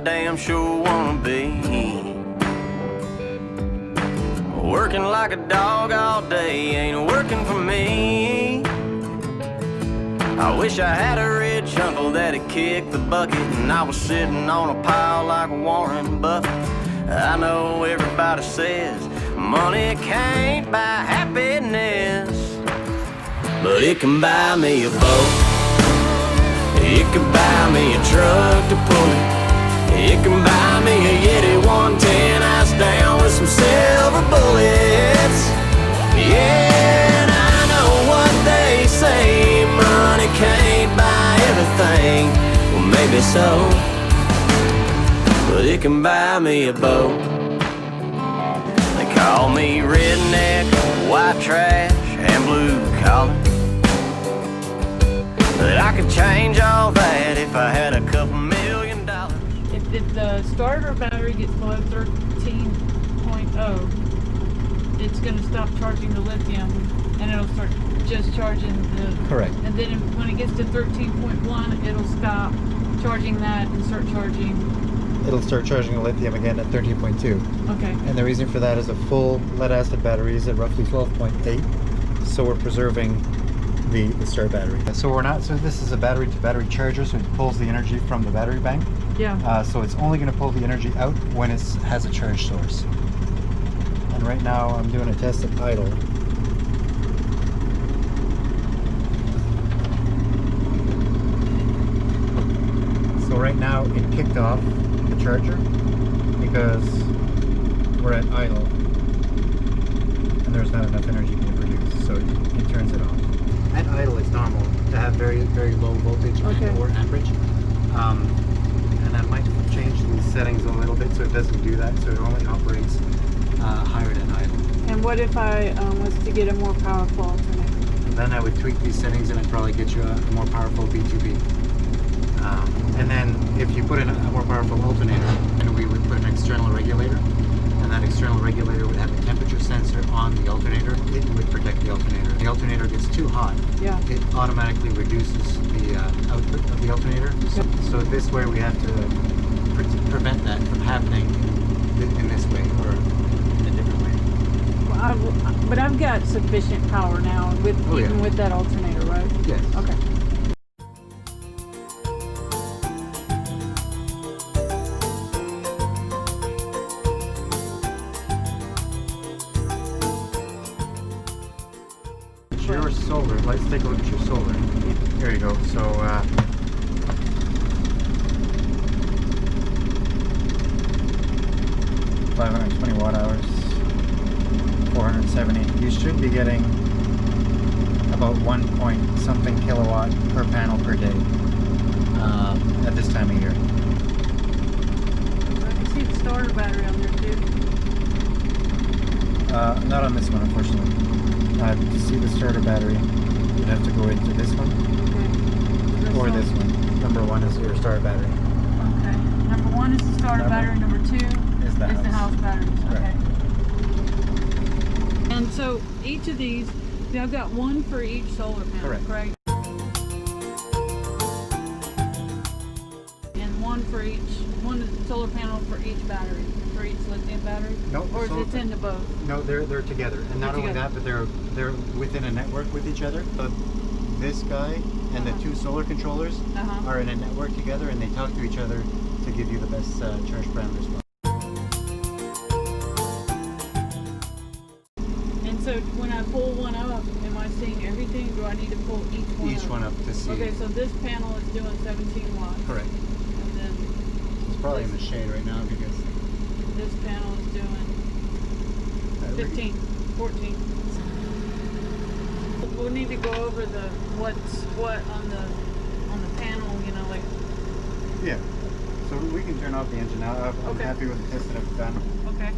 damn sure wanna be. Working like a dog all day ain't working for me. I wish I had a rich uncle that'd kick the bucket and I was sitting on a pile like Warren Buffett. I know everybody says money can't buy happiness, but it can buy me a boat. It can buy me a truck to pull it. It can buy me a Yeti 110 ice down with some silver bullets. Yeah, and I know what they say, money can't buy everything. Well, maybe so, but it can buy me a boat. They call me redneck, white trash, and blue collar, but I could change all that if I had a couple $1 million. If the starter battery gets below 13.0, it's going to stop charging the lithium and it'll start just charging the... Correct. And then when it gets to 13.1, it'll stop charging that and start charging... It'll start charging the lithium again at 13.2. Okay. And the reason for that is a full lead acid battery is at roughly 12.8. So we're preserving the start battery. So this is a battery to battery charger, so it pulls the energy from the battery bank. Yeah. So it's only going to pull the energy out when it has a charge source. And right now I'm doing a test at idle. So right now it kicked off the charger because we're at idle and there's not enough energy being produced, so it turns it off. At idle it's normal to have very, very low voltage or amperage. And I might change the settings a little bit so it doesn't do that, so it only operates higher than idle. And what if I was to get a more powerful alternator? And then I would tweak these settings and I'd probably get you a more powerful B2B. And then if you put in a more powerful alternator, then we would put an external regulator, and that external regulator would have a temperature sensor on the alternator. It would protect the alternator. If the alternator gets too hot, it automatically reduces the output of the alternator. So this way we have to prevent that from happening in this way or in a different way. Well, but I've got sufficient power now with even with that alternator, right? Yes. Okay. Your solar, let's take a look at your solar. Here you go. So 520 watt hours, 470. You should be getting about 1 point something kilowatt per panel per day at this time of year. I can see the starter battery on there too. Not on this one, unfortunately. To see the starter battery, you'd have to go into this one or this one. Number 1 is your starter battery. Okay. Number 1 is the starter battery. Number 2 is the house battery. Correct. Okay. And so each of these, I've got one for each solar panel, correct? And one solar panel for each battery, for each lithium battery? No, or is it into both? No, they're together. And not only that, but they're within a network with each other. So this guy and the 2 solar controllers are in a network together, and they talk to each other to give you the best charge parameters. And so when I pull one up, am I seeing everything? Do I need to pull each one up? Each one up to see. Okay, so this panel is doing 17 watts. Correct. And then it's probably in the shade right now because this panel is doing 15, 14. We'll need to go over the what's what on the panel, you know, like. Yeah. So we can turn off the engine now. I'm happy with the test that I've done. Okay.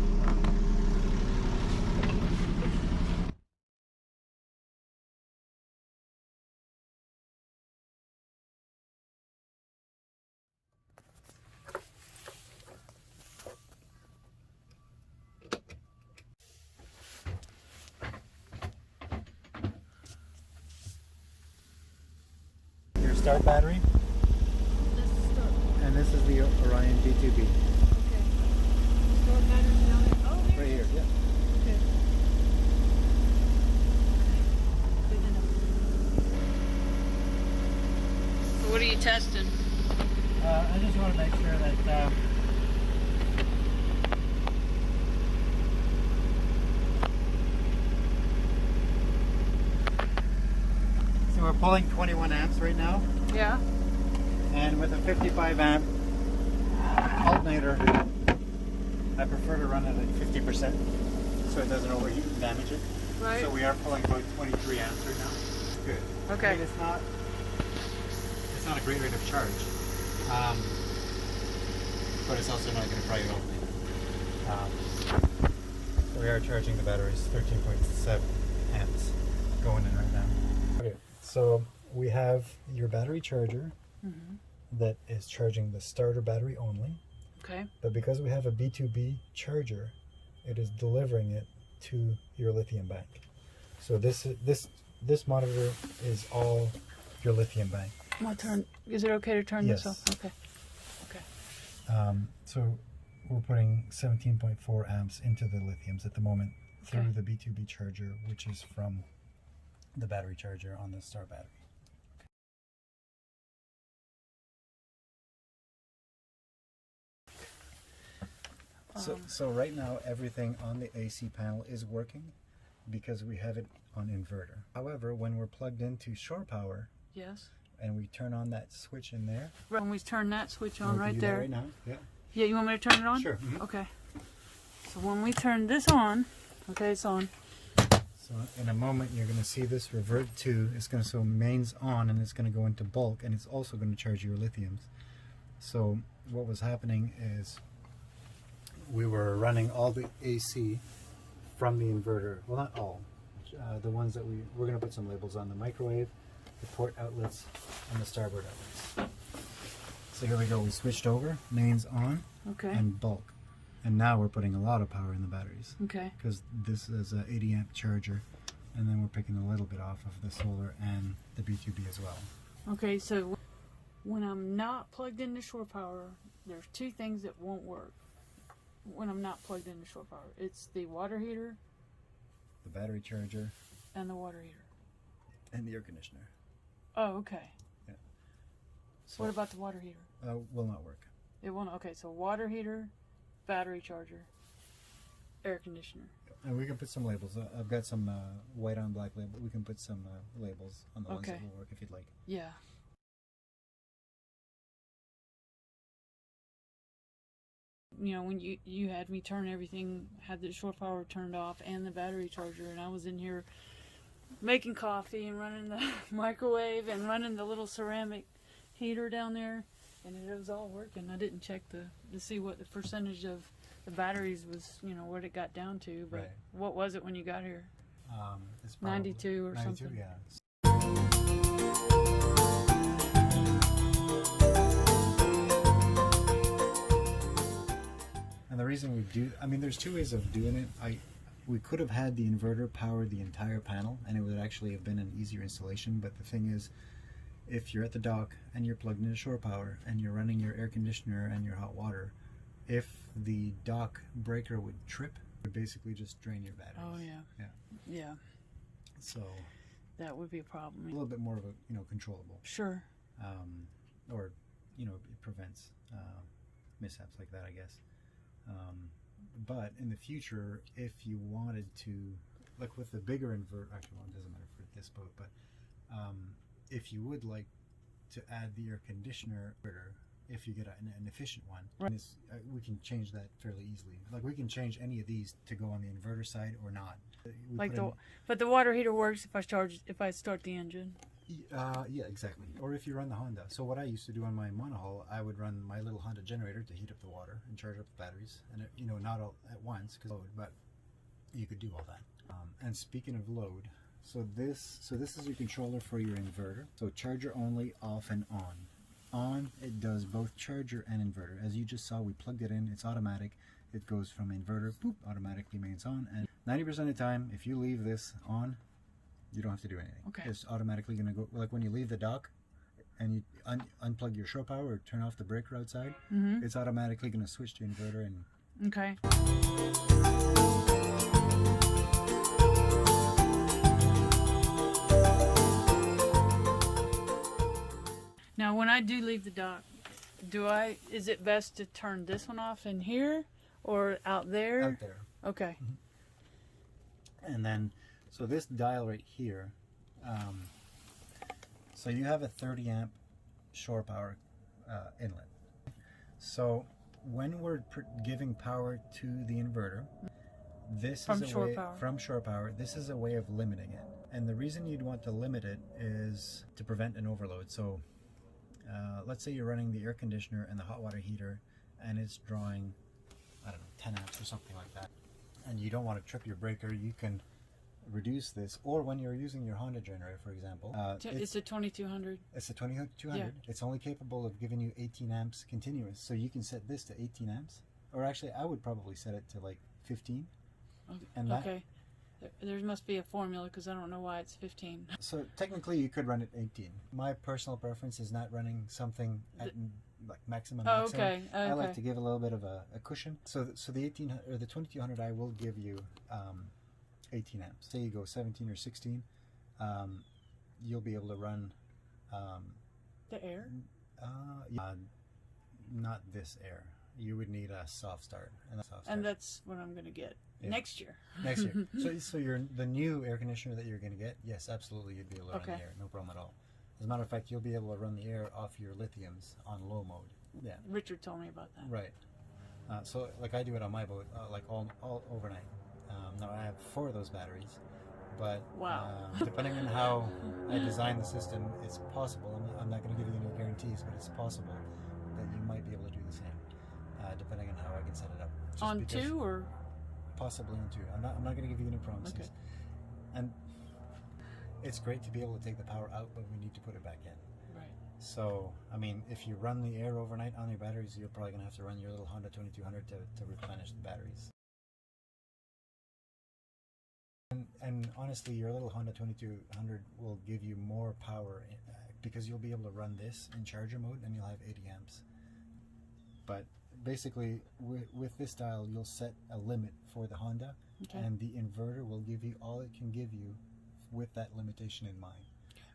Start battery, and this is the Orion B2B. Okay. Store batteries down there. Oh, there Right it here, is. yeah. Okay. Good to know. So what are you testing? I just want to make sure that so we're pulling 21 amps right now, Yeah. and with a 55 amp alternator, I prefer to run it at 50% so it doesn't overheat and damage it. Right. So we are pulling about 23 amps right now. Good. Okay. I mean, it's not a great rate of charge, but it's also not going to fry your alternator. So we are charging the batteries 13.7 amps going in right now. Okay, so we have your battery charger that is charging the starter battery only, Okay. but because we have a B2B charger, it is delivering it to your lithium bank. So this monitor is all your lithium bank. Is it okay to turn Yes. this off? Okay. Okay. So we're putting 17.4 amps into the lithiums at the moment through Okay. the B2B charger, which is from the battery charger on the star battery. So right now everything on the AC panel is working because we have it on inverter. However, when we're plugged into shore power Yes. and we turn on that switch in there, When we turn that switch on we can right do that there. right now. Yeah. Yeah, you want me to turn it on? Sure. Mhm. Okay. So when we turn this on, okay, it's on. So in a moment you're going to see this revert to, it's going to show mains on and it's going to go into bulk, and it's also going to charge your lithiums. So what was happening is we were running all the AC from the inverter. Well, not all. The ones that we're going to put some labels on: the microwave, the port outlets, and the starboard outlets. So here we go. We switched over, mains on, Okay. and bulk. And now we're putting a lot of power in the batteries Okay. because this is an 80 amp charger, and then we're picking a little bit off of the solar and the B2B as well. Okay, so when I'm not plugged into shore power, there's two things that won't work. When I'm not plugged into shore power, it's the water heater The battery charger and the water heater. and the air conditioner. Oh, okay. So, What about the water heater? will not work. It won't. Okay, so water heater, battery charger, air conditioner. And we can put some labels. I've got some white on black label. We can put some labels on the ones that Okay. will work if you'd like. Yeah. You know, when you had me turn everything, had the shore power turned off and the battery charger, and I was in here making coffee and running the microwave and running the little ceramic heater down there, and it was all working. I didn't check to see what the percentage of the batteries was, you know, what it got down to, but Right. what was it when you got here? It's probably 92 or 92, something. yeah. And the reason we do, I mean, there's two ways of doing it. We could have had the inverter power the entire panel, and it would actually have been an easier installation. But the thing is, if you're at the dock and you're plugged into shore power and you're running your air conditioner and your hot water, if the dock breaker would trip, it would basically just drain your batteries. Oh yeah. Yeah. Yeah, So that would be a a problem. little bit more of a controllable, Sure. or it prevents mishaps like that, I guess. But in the future, if you wanted to, like with the bigger inverter, actually, well, it doesn't matter for this boat, but if you would like to add the air conditioner, if you get an efficient one, Right. we can change that fairly easily. Like we can change any of these to go on the inverter side or not. But the water heater works if I start the engine. Yeah, exactly. Or if you run the Honda. So what I used to do on my monohull, I would run my little Honda generator to heat up the water and charge up the batteries, and not all at once, but you could do all that. And speaking of load, so this is your controller for your inverter. So charger only, off and on. On, it does both charger and inverter. As you just saw, we plugged it in. It's automatic. It goes from inverter, boop, automatically mains on. And 90% of the time, if you leave this on, you don't have to do anything. Okay. It's automatically going to go, like when you leave the dock, and you unplug your shore power or turn off the breaker outside, it's automatically going to switch to inverter. And Okay. Now, when I do leave the dock, is it best to turn this one off in here or out there? out there. Okay. And then, so this dial right here, so you have a 30 amp shore power inlet. So when we're giving power to the inverter, this From is a shore way, power. from shore power, this is a way of limiting it. And the reason you'd want to limit it is to prevent an overload. So let's say you're running the air conditioner and the hot water heater, and it's drawing, I don't know, 10 amps or something like that, and you don't want to trip your breaker, you can reduce this. Or when you're using your Honda generator, for example, It's a 2200. it's a 2200. Yeah. It's only capable of giving you 18 amps continuous, so you can set this to 18 amps, or actually I would probably set it to like 15. And that, Okay. There must be a formula because I don't know why it's 15. so technically you could run it 18. My personal preference is not running something at like maximum. Oh, okay. I like Okay. to give a little bit of a cushion. So the 18 or the 2200 I will give you 18 amps. Say you go 17 or 16, you'll be able to run The air? not this air. You would need a soft start, And that's what I'm going to get Yeah. next year. next year. So the new air conditioner that you're going to get, yes, absolutely, you'd be able to run Okay. the air, no problem at all. As a matter of fact, you'll be able to run the air off your lithiums on low mode. Yeah, Richard told me about that. right. So like I do it on my boat, like all overnight. Now I have 4 of those batteries, but Wow. depending on how I design the system, it's possible. I'm not going to give you any guarantees, but it's possible that you might be able to do the same, depending on how I can set it up. Just On because- 2 or? Possibly on 2. I'm not going to give you any promises. Okay. And it's great to be able to take the power out, but we need to put it back in. Right. So, I mean, if you run the air overnight on your batteries, you're probably going to have to run your little Honda 2200 to replenish the batteries. And honestly, your little Honda 2200 will give you more power because you'll be able to run this in charger mode and you'll have 80 amps. But basically, with this dial, you'll set a limit for the Honda, Okay. and the inverter will give you all it can give you with that limitation in mind.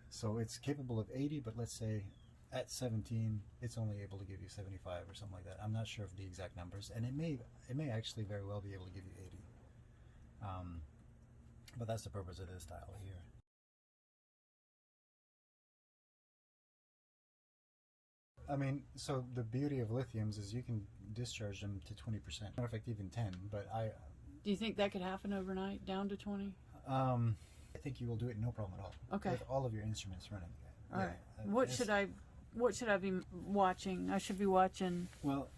So it's capable of 80, but let's say at 17, it's only able to give you 75 or something like that. I'm not sure of the exact numbers, and it may actually very well be able to give you 80. But that's the purpose of this dial here. I mean, so the beauty of lithiums is you can discharge them to 20%. Matter of fact, even 10. But Do you think that could happen overnight, down to 20? I think you will do it no problem at all. Okay. With all of your instruments running. All right. What should I be watching? I should be watching Well,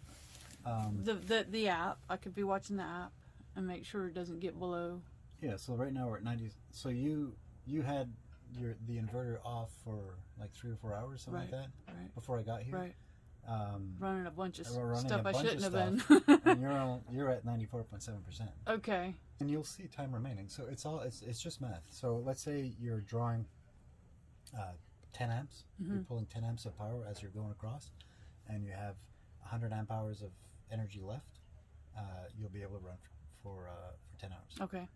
the app. I could be watching the app and make sure it doesn't get below. yeah. So right now we're at 90. So you had the inverter off for like 3 or 4 hours, something like that, Right. before I got here. Right. Um, Running a bunch of we're running stuff a I bunch of shouldn't have stuff, been. and you're at 94.7%. Okay. And you'll see time remaining. So it's just math. So let's say you're drawing 10 amps. You're pulling 10 amps of power as you're going across, and you have 100 amp hours of energy left. You'll be able to run for 10 hours. Okay.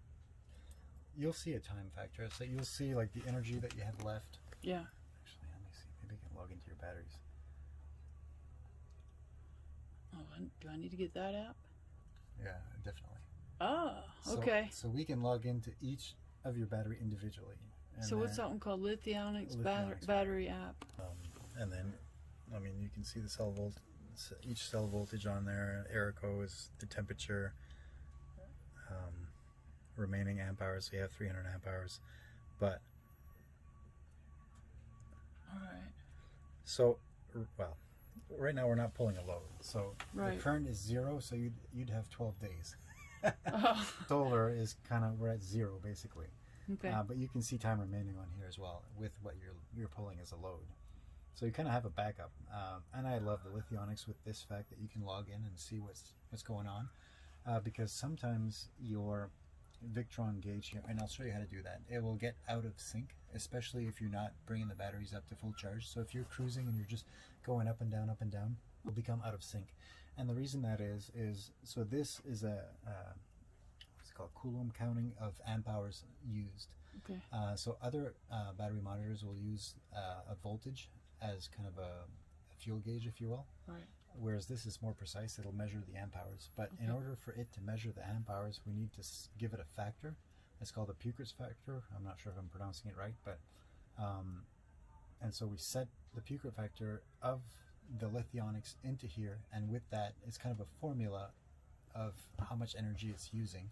You'll see a time factor. So you'll see like the energy that you have left. Yeah. Actually, let me see. Maybe I can log into your batteries. Oh, do I need to get that app? Yeah, definitely. Oh, So- okay. So we can log into each of your battery individually. And So what's then- something called Lithionics, Lithionics battery app? And then, I mean, you can see the cell volt, each cell voltage on there. Erico is the temperature. Remaining amp hours, we have 300 amp hours. But All right. so, well, right now we're not pulling a load. So Right. the current is 0, so you'd have 12 days. Oh, Solar is we're at 0 basically. okay. But you can see time remaining on here as well with what you're pulling as a load. So you kind of have a backup. And I love the Lithionics with this fact that you can log in and see what's going on. Because sometimes your Victron gauge here, and I'll show you how to do that. It will get out of sync, especially if you're not bringing the batteries up to full charge. So if you're cruising and you're just going up and down, it'll become out of sync. And the reason that is so this is a what's it called, Coulomb counting of amp hours used. Okay. So other battery monitors will use a voltage as kind of a fuel gauge, if you will. Right. Whereas this is more precise. It'll measure the amp hours. But in order for it to measure the amp hours, we need to give it a factor. It's called the Pucher's factor. I'm not sure if I'm pronouncing it right, but and so we set the Pucher factor of the Lithionics into here, and with that, it's kind of a formula of how much energy it's using,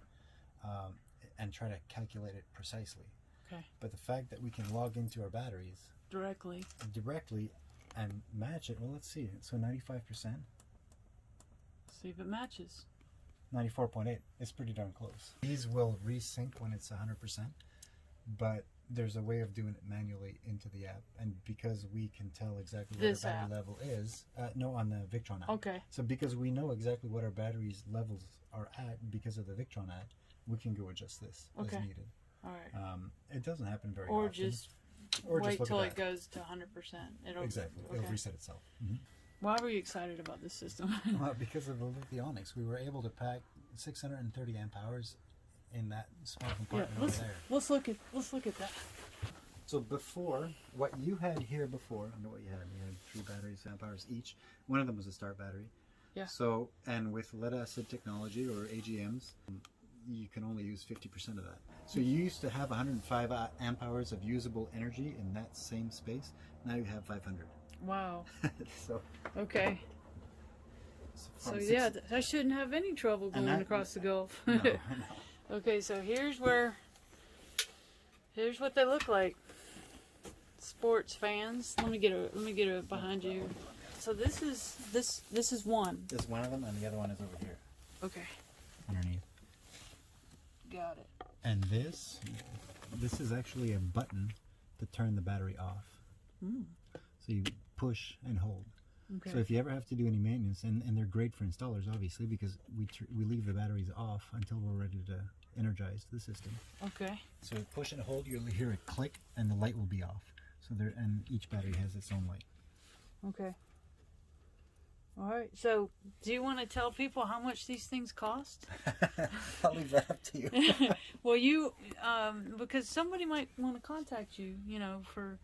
and try to calculate it precisely. Okay. But the fact that we can log into our batteries Directly. and match it, well, let's see. So 95%, See if it matches. 94.8. It's pretty darn close. These will resync when it's 100%, but there's a way of doing it manually into the app, and because we can tell exactly what our battery level is, no, on the Victron app. Okay. So because we know exactly what our batteries levels are at because of the Victron app, we can go adjust this as needed. All right. It doesn't happen very Or often. just Or wait just till look it at that. goes to 100%. Exactly. It'll reset itself. Why were you excited about this system? Well, because of the Lithionics, we were able to pack 630 amp hours in that small compartment over there. let's look at that. So before, what you had here before, I know what you had. You had 3 batteries, amp hours each. One of them was a start battery. Yeah. So, and with lead acid technology or AGMs, you can only use 50% of that. So you used to have 105 amp hours of usable energy in that same space. Now you have 500. Wow. So Okay. So from yeah, I shouldn't have any trouble going across the Gulf. No, no. Okay, so here's what they look like. Sports fans. Let me get a behind you. So this is one. There's one of them, and the other one is over here Okay. underneath. Got it. And this is actually a button to turn the battery off. So you push and hold. Okay. So if you ever have to do any maintenance, and they're great for installers, obviously, because we leave the batteries off until we're ready to energize the system. Okay. So push and hold, you'll hear it click, and the light will be off. So and each battery has its own light. Okay. All right. So, do you want to tell people how much these things cost? I'll leave that up to you. Well, you because somebody might want to contact you. You know, for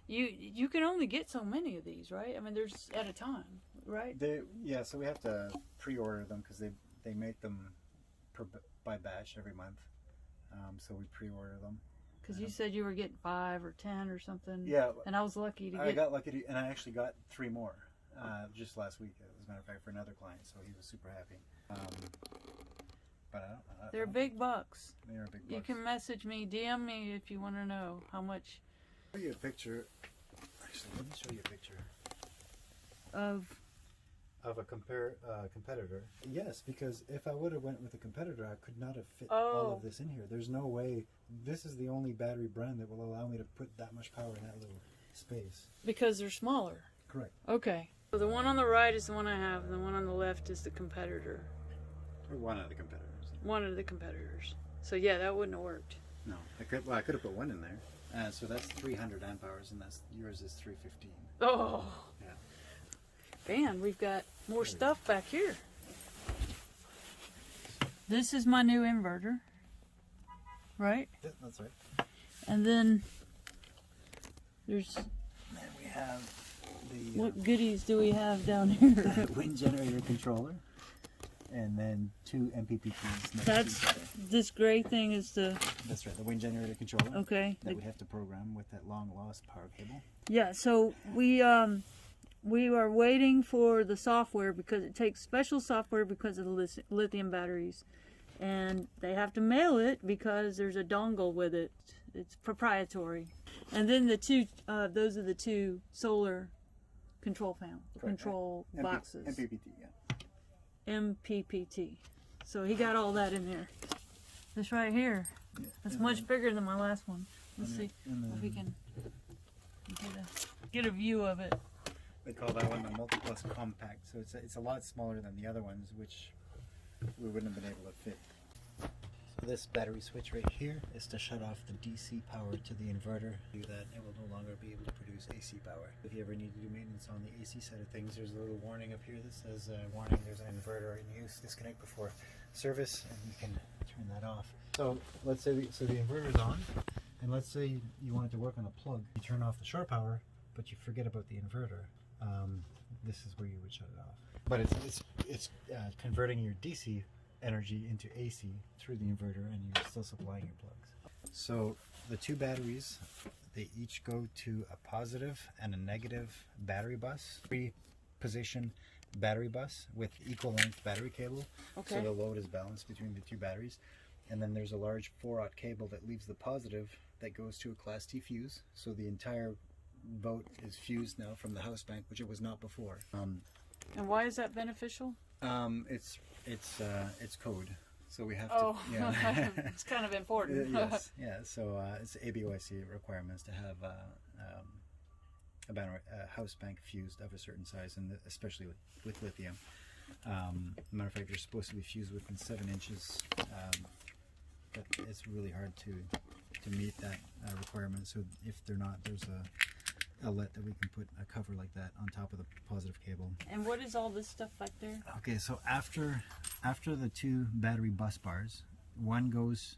you can only get so many of these, right? I mean, there's at a time, right? Yeah. So we have to pre-order them because they make them by batch every month. So we pre-order them. Because you said you were getting 5 or 10 or something. Yeah. And I was lucky to get. I got lucky, and I actually got 3 more just last week, as a matter of fact, for another client. So he was super happy. But They're big bucks. They are big bucks. You can message me, DM me if you want to know how much. I'll show you a picture. Actually, let me show you a picture of a competitor. Yes, because if I would have went with a competitor, I could not have fit all of this in here. There's no way. This is the only battery brand that will allow me to put that much power in that little space. Because they're smaller. Correct. Okay. So the one on the right is the one I have, and the one on the left is the competitor. Or one of the competitors. One of the competitors. So yeah, that wouldn't have worked. No, I could have put one in there. So that's 300 amp hours, and yours is 315. Oh. Yeah. Man, we've got more stuff back here. This is my new inverter. Right? Yeah, that's right. And then there's And we have the what goodies do we have down here? wind generator controller, and then 2 MPPTs. next That's to each other. this gray thing is the That's right, the wind generator controller. okay. That we have to program with that long lost power cable. Yeah, so we are waiting for the software because it takes special software because of the lithium batteries, and they have to mail it because there's a dongle with it. It's proprietary. And then the two those are the 2 solar control control boxes. MPPT, yeah. MPPT. So he got all that in there. This right here. Yeah. That's much bigger than my last one. Let's see and if we can get a view of it. They call that one the Multiplus Compact, so it's a lot smaller than the other ones, which we wouldn't have been able to fit. So This battery switch right here is to shut off the DC power to the inverter. Do that, it will no longer be able to produce AC power. If you ever need to do maintenance on the AC side of things, there's a little warning up here that says, warning, there's an inverter in use, disconnect before service, and you can turn that off. So let's say the inverter is on, and let's say you want it to work on a plug. You turn off the shore power, but you forget about the inverter. This is where you would shut it off. But it's converting your DC energy into AC through the inverter, and you're still supplying your plugs. So the two batteries, they each go to a positive and a negative battery bus, 3-position battery bus with equal length battery cable. Okay. So the load is balanced between the two batteries. And then there's a large 4-aught cable that leaves the positive that goes to a Class T fuse. So the entire boat is fused now from the house bank, which it was not before. And why is that beneficial? It's code, so we have to. Yeah. It's kind of important. Yes, yeah. So it's ABYC requirements to have a house bank fused of a certain size, and especially with lithium. Matter of fact, they're supposed to be fused within 7 inches. But it's really hard to meet that requirement. So if they're not, there's a outlet that we can put a cover like that on top of the positive cable. And what is all this stuff back there? Okay, so after the 2 battery bus bars, one goes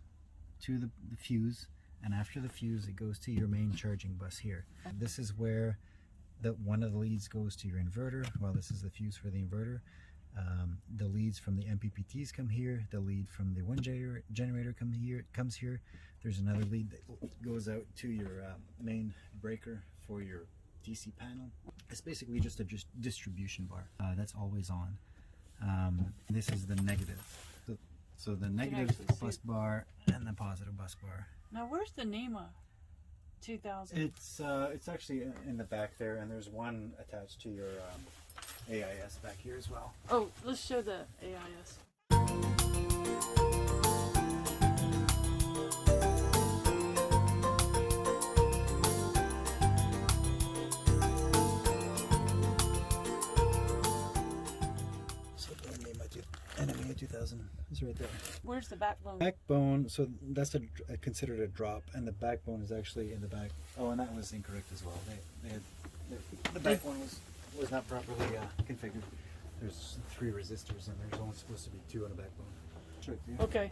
to the fuse, and after the fuse it goes to your main charging bus here. This is where one of the leads goes to your inverter. Well, this is the fuse for the inverter. The leads from the MPPTs come here. The lead from the 1 generator comes here. There's another lead that goes out to your main breaker for your DC panel. It's basically just a distribution bar that's always on. This is the negative. So the negative bus bar and the positive bus bar. Now where's the NEMA 2000? It's actually in the back there, and there's one attached to your AIS back here as well. Oh, let's show the AIS. NMEA 2000 is right there. Where's the backbone? Backbone, so that's considered a drop, and the backbone is actually in the back. Oh, and that was incorrect as well. The backbone was not properly configured. There's 3 resistors, and there's only supposed to be 2 on the backbone. Sure, yeah. Okay.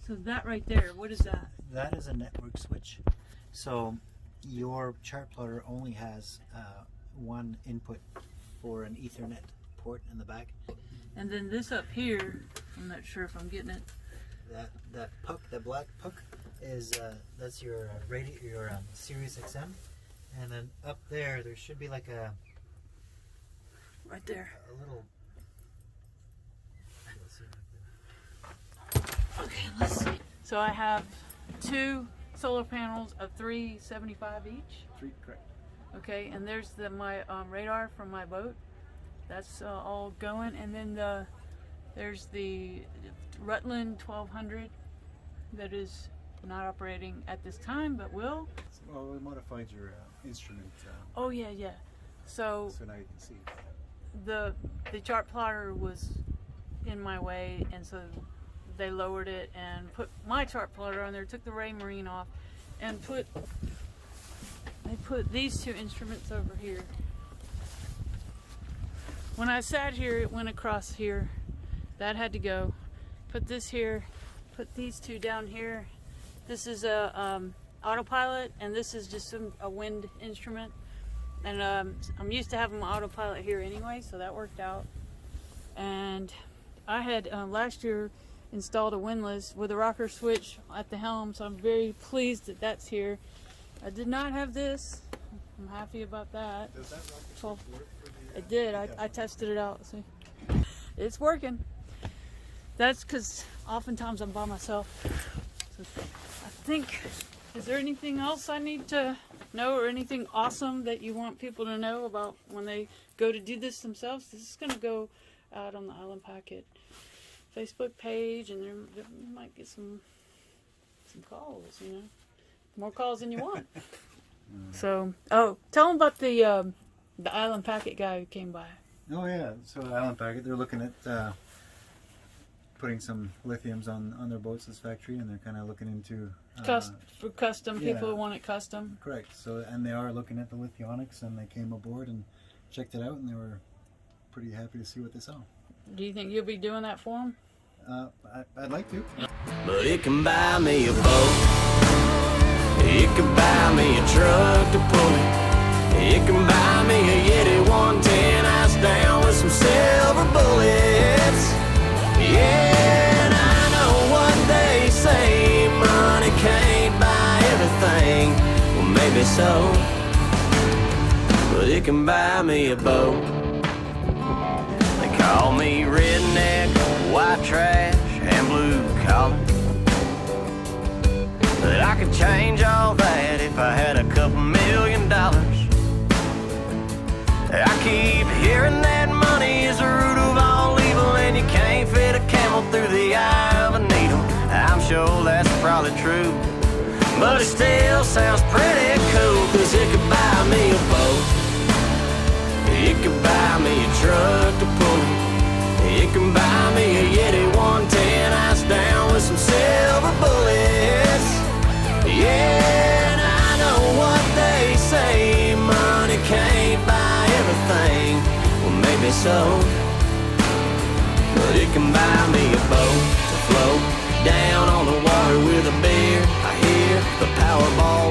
So that right there, what is that? That is a network switch. So your chart plotter only has one input for an Ethernet port in the back. And then this up here, I'm not sure if I'm getting it. That puck, that black puck, is that's your Sirius XM, and then up there should be like a right there. A little. Okay, let's see. So I have 2 solar panels of 375 each. 3, correct. Okay, and there's my radar from my boat. That's all going, and then there's the Rutland 1200 that is not operating at this time, but will. Well, we modified your instrument. Oh yeah. So now you can see. The chart plotter was in my way, and so they lowered it and put my chart plotter on there, took the Ray Marine off, and they put these 2 instruments over here. When I sat here, it went across here. That had to go. Put this here, put these 2 down here. This is a autopilot, and this is just a wind instrument. And I'm used to having my autopilot here anyway, so that worked out. And I had last year installed a windlass with a rocker switch at the helm, so I'm very pleased that that's here. I did not have this. I'm happy about that. Does that rocker switch work for the, it did. I tested it out. See, it's working. That's because oftentimes I'm by myself. So I think, is there anything else I need to know, or anything awesome that you want people to know about when they go to do this themselves? This is going to go out on the Island Packet Facebook page, and there you might get some calls, more calls than you want. So, tell them about the Island Packet guy who came by. Oh yeah, so Island Packet, they're looking at putting some lithiums on their boats, this factory, and they're kind of looking into For custom, yeah. people who want it custom. Correct. So, and they are looking at the Lithionics, and they came aboard and checked it out, and they were pretty happy to see what they saw. Do you think you'll be doing that for them? I'd like to. But it can buy me a boat. It can buy me a truck to pull it. It can buy me a Yeti 110 ice down with some silver bullets. Yeah, and I know what they say, money can't buy everything. Well, maybe so, but it can buy me a boat. They call me redneck, white trash, and blue collar. But I could change all that if I had a couple $1 million. I keep hearing that money is the root of all evil, and you can't fit a camel through the eye of a needle. I'm sure that's probably true, but it still sounds pretty cool, 'cause it could buy me a boat. It could buy me a truck to pull it. It can buy me a Yeti 110 ice down with some silver bullets. Yeah, and I know what they say, money can't buy everything. Well, maybe so, but it can buy me a boat to float down on the water with a beer. I hear the Powerball